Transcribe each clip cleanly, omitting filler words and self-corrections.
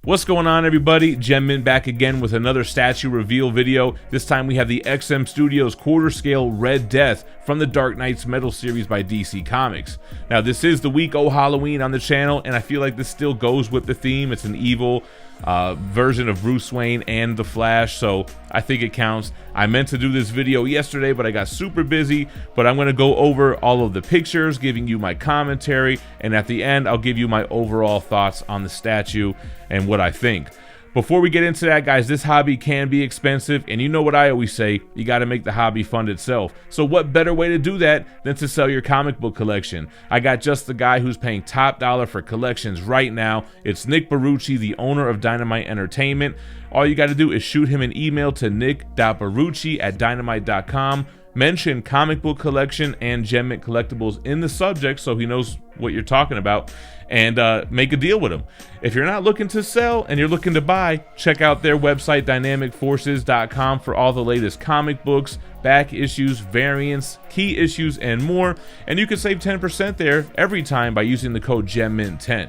What's going on, everybody? GemMint back again with another statue reveal video. This time we have the XM Studios quarter scale Red Death from the Dark Knights Metal series by DC Comics. Now this is the week of Halloween on the channel, and I feel like this still goes with the theme. It's an evil version of Bruce Wayne and the Flash, so I think it counts. I meant to do this video yesterday, but I got super busy. But I'm going to go over all of the pictures, giving you my commentary, and at the end I'll give you my overall thoughts on the statue and what I think. Before we get into that, guys, this hobby can be expensive, and you know what I always say, you got to make the hobby fund itself. So what better way to do that than to sell your comic book collection? I got just the guy who's paying top dollar for collections right now. It's Nick Barucci, the owner of Dynamite Entertainment. All you got to do is shoot him an email to nick.barucci@dynamite.com. Mention comic book collection and Mint Collectibles in the subject so he knows what you're talking about, and make a deal with him. If you're not looking to sell and you're looking to buy, check out their website dynamicforces.com for all the latest comic books, back issues, variants, key issues, and more. And you can save 10% there every time by using the code GemMint10.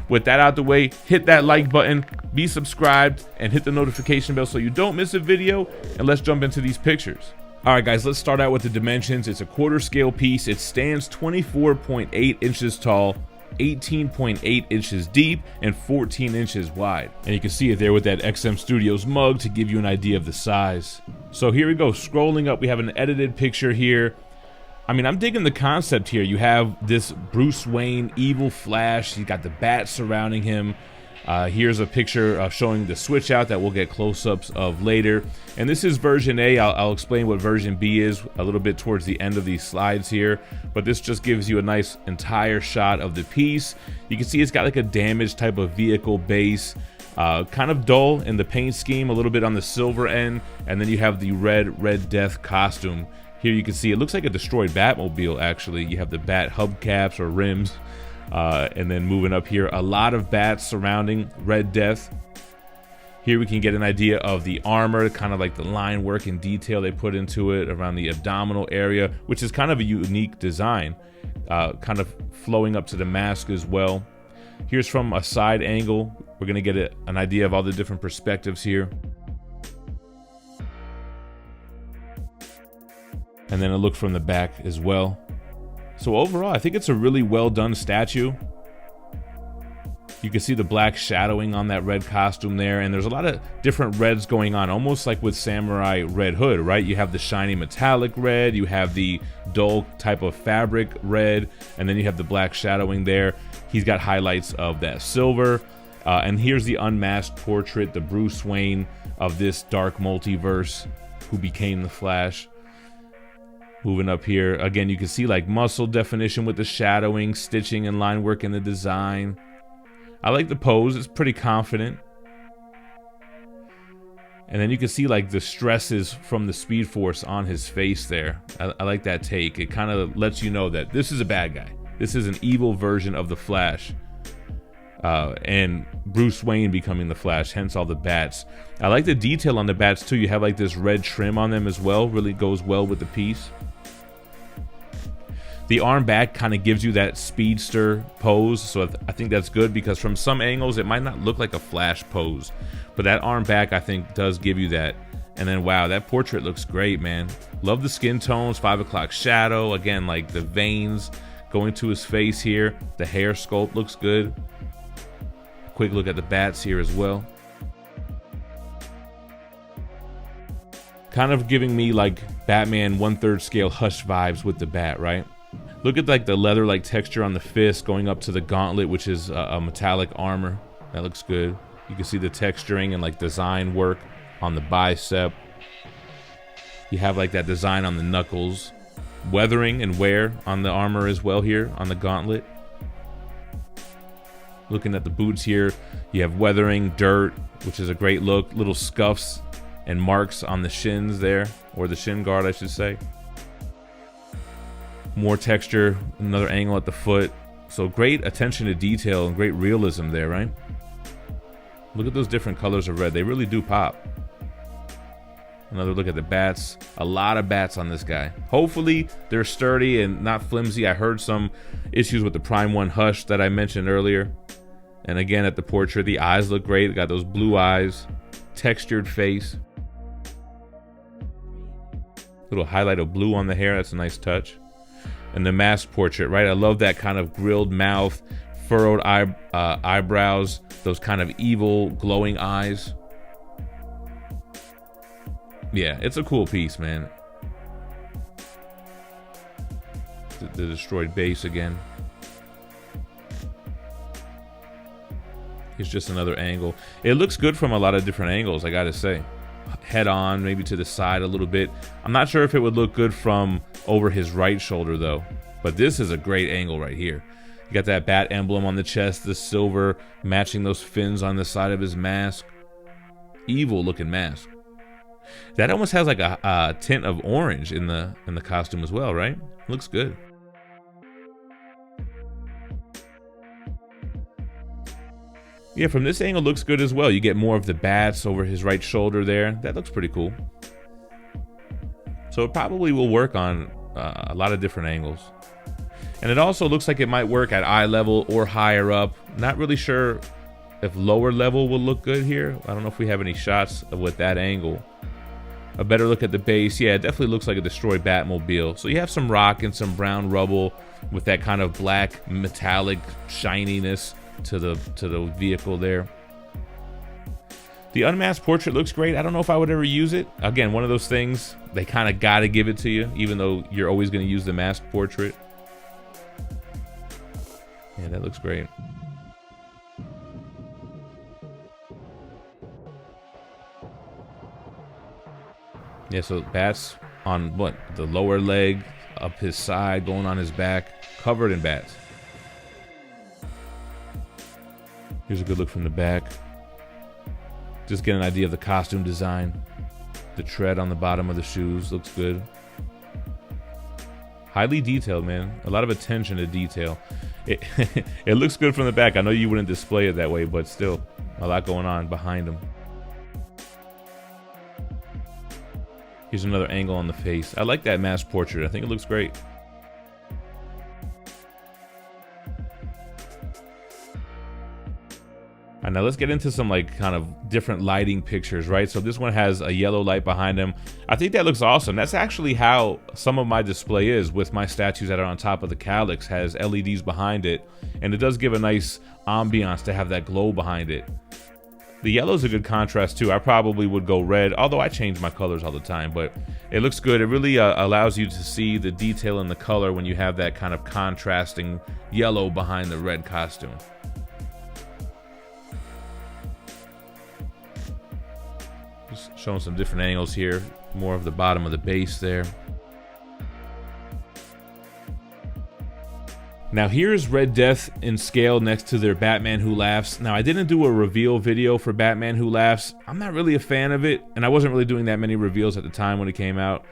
With that out the way, hit that like button, be subscribed, and hit the notification bell so you don't miss a video. And let's jump into these pictures. Alright guys, let's start out with the dimensions. It's a quarter scale piece. It stands 24.8 inches tall, 18.8 inches deep, and 14 inches wide. And you can see it there with that XM Studios mug to give you an idea of the size. So here we go, scrolling up, we have an edited picture here. I mean, I'm digging the concept here. You have this Bruce Wayne evil Flash. You got the bat surrounding him. Here's a picture showing the switch out that we'll get close-ups of later. And this is version A. I'll explain what version B is a little bit towards the end of these slides here. But this just gives you a nice entire shot of the piece. You can see it's got like a damaged type of vehicle base. Kind of dull in the paint scheme, a little bit on the silver end. And then you have the Red Death costume. Here you can see it looks like a destroyed Batmobile, actually. You have the bat hubcaps or rims. And then moving up here, a lot of bats surrounding Red Death. Here we can get an idea of the armor, kind of like the line work and detail they put into it around the abdominal area, which is kind of a unique design, kind of flowing up to the mask as well. Here's from a side angle. We're going to get an idea of all the different perspectives here. And then a look from the back as well. So overall, I think it's a really well done statue. You can see the black shadowing on that red costume there, and there's a lot of different reds going on, almost like with Samurai Red Hood, right? You have the shiny metallic red, you have the dull type of fabric red, and then you have the black shadowing there. He's got highlights of that silver, and here's the unmasked portrait, the Bruce Wayne of this dark multiverse who became the Flash. Moving up here, again, you can see like muscle definition with the shadowing, stitching, and line work in the design. I like the pose, it's pretty confident. And then you can see like the stresses from the Speed Force on his face there. I like that take. It kind of lets you know that this is a bad guy. This is an evil version of the Flash. And Bruce Wayne becoming the Flash, hence all the bats. I like the detail on the bats too. You have like this red trim on them as well, really goes well with the piece. The arm back kind of gives you that speedster pose, so I think that's good because from some angles it might not look like a Flash pose, but that arm back I think does give you that. And then wow, that portrait looks great, man. Love the skin tones, 5 o'clock shadow, again like the veins going to his face here. The hair sculpt looks good. Quick look at the bats here as well. Kind of giving me like Batman 1/3 scale Hush vibes with the bat, right? Look at like the leather like texture on the fist going up to the gauntlet, which is a metallic armor. That looks good. You can see the texturing and like design work on the bicep. You have like that design on the knuckles. Weathering and wear on the armor as well here on the gauntlet. Looking at the boots here, you have weathering, dirt, which is a great look. Little scuffs and marks on the shins there, or the shin guard I should say. More texture, another angle at the foot. So great attention to detail and great realism there, right? Look at those different colors of red. They really do pop. Another look at the bats. A lot of bats on this guy. Hopefully they're sturdy and not flimsy. I heard some issues with the Prime 1 Hush that I mentioned earlier. And again, at the portrait, the eyes look great. Got those blue eyes, textured face. Little highlight of blue on the hair, that's a nice touch. And the mask portrait, right? I love that kind of grilled mouth, furrowed eyebrows, those kind of evil, glowing eyes. Yeah, it's a cool piece, man. The destroyed base again. It's just another angle. It looks good from a lot of different angles, I gotta say. Head on, maybe to the side a little bit. I'm not sure if it would look good from over his right shoulder though, but this is a great angle right here. You got that bat emblem on the chest, the silver matching those fins on the side of his mask. Evil looking mask. That almost has like a tint of orange in the costume as well, right? Looks good. Yeah, from this angle looks good as well. You get more of the bats over his right shoulder there. That looks pretty cool. So it probably will work on a lot of different angles. And it also looks like it might work at eye level or higher up. Not really sure if lower level will look good here. I don't know if we have any shots with that angle. A better look at the base. Yeah, it definitely looks like a destroyed Batmobile. So you have some rock and some brown rubble with that kind of black metallic shininess to the vehicle there. The unmasked portrait looks great. I don't know if I would ever use it. Again, one of those things, they kind of got to give it to you, even though you're always going to use the masked portrait. Yeah, that looks great. Yeah, so bats on what? The lower leg, up his side, going on his back, covered in bats. Here's a good look from the back. Just get an idea of the costume design. The tread on the bottom of the shoes looks good. Highly detailed, man. A lot of attention to detail. It looks good from the back. I know you wouldn't display it that way, but still, a lot going on behind him. Here's another angle on the face. I like that mask portrait. I think it looks great. All right, now let's get into some like kind of different lighting pictures, right? So this one has a yellow light behind him. I think that looks awesome. That's actually how some of my display is with my statues that are on top of the calyx, has LEDs behind it. And it does give a nice ambiance to have that glow behind it. The yellow's a good contrast too. I probably would go red, although I change my colors all the time, but it looks good. It really allows you to see the detail in the color when you have that kind of contrasting yellow behind the red costume. Just showing some different angles here. More of the bottom of the base there. Now here's Red Death in scale next to their Batman Who Laughs. Now I didn't do a reveal video for Batman Who Laughs. I'm not really a fan of it, and I wasn't really doing that many reveals at the time when it came out.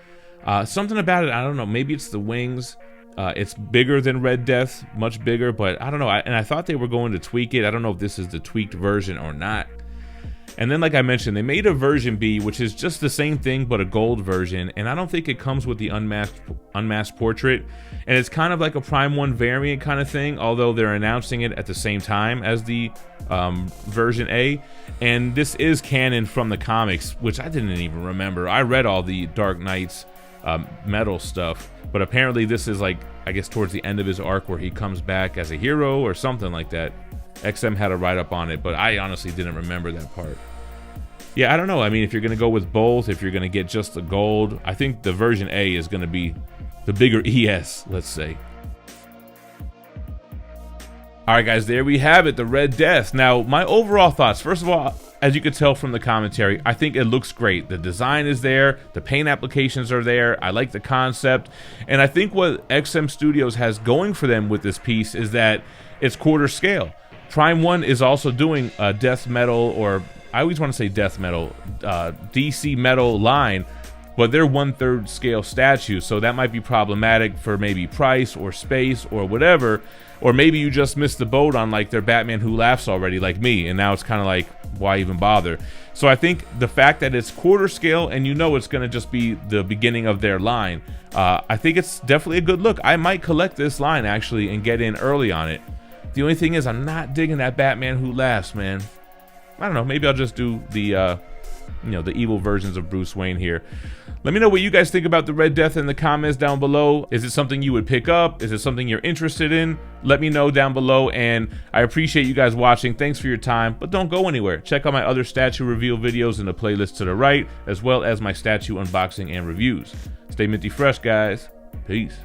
Something about it, I don't know, maybe it's the wings. It's bigger than Red Death, much bigger, but I don't know. And I thought they were going to tweak it. I don't know if this is the tweaked version or not. And then, like I mentioned, they made a version B, which is just the same thing, but a gold version. And I don't think it comes with the unmasked portrait. And it's kind of like a Prime 1 variant kind of thing, although they're announcing it at the same time as the version A. And this is canon from the comics, which I didn't even remember. I read all the Dark Knight's metal stuff, but apparently this is like, I guess, towards the end of his arc where he comes back as a hero or something like that. XM had a write-up on it, but I honestly didn't remember that part. Yeah, I don't know. I mean, if you're going to go with both, if you're going to get just the gold, I think the version A is going to be the bigger ES, let's say. All right, guys, there we have it, the Red Death. Now, my overall thoughts. First of all, as you could tell from the commentary, I think it looks great. The design is there. The paint applications are there. I like the concept. And I think what XM Studios has going for them with this piece is that it's quarter scale. Prime 1 is also doing a death metal, or I always want to say death metal, DC metal line, but they're 1/3 scale statues, so that might be problematic for maybe price or space or whatever. Or maybe you just missed the boat on like their Batman Who Laughs already, like me, and now it's kind of like, why even bother? So I think the fact that it's quarter scale and you know it's going to just be the beginning of their line, I think it's definitely a good look. I might collect this line actually and get in early on it. The only thing is, I'm not digging that Batman Who Laughs, man. I don't know, maybe I'll just do the the evil versions of Bruce Wayne here. Let me know what you guys think about the Red Death in the comments down below. Is it something you would pick up? Is it something you're interested in? Let me know down below, and I appreciate you guys watching. Thanks for your time, but don't go anywhere. Check out my other statue reveal videos in the playlist to the right, as well as my statue unboxing and reviews. Stay minty fresh, guys. Peace.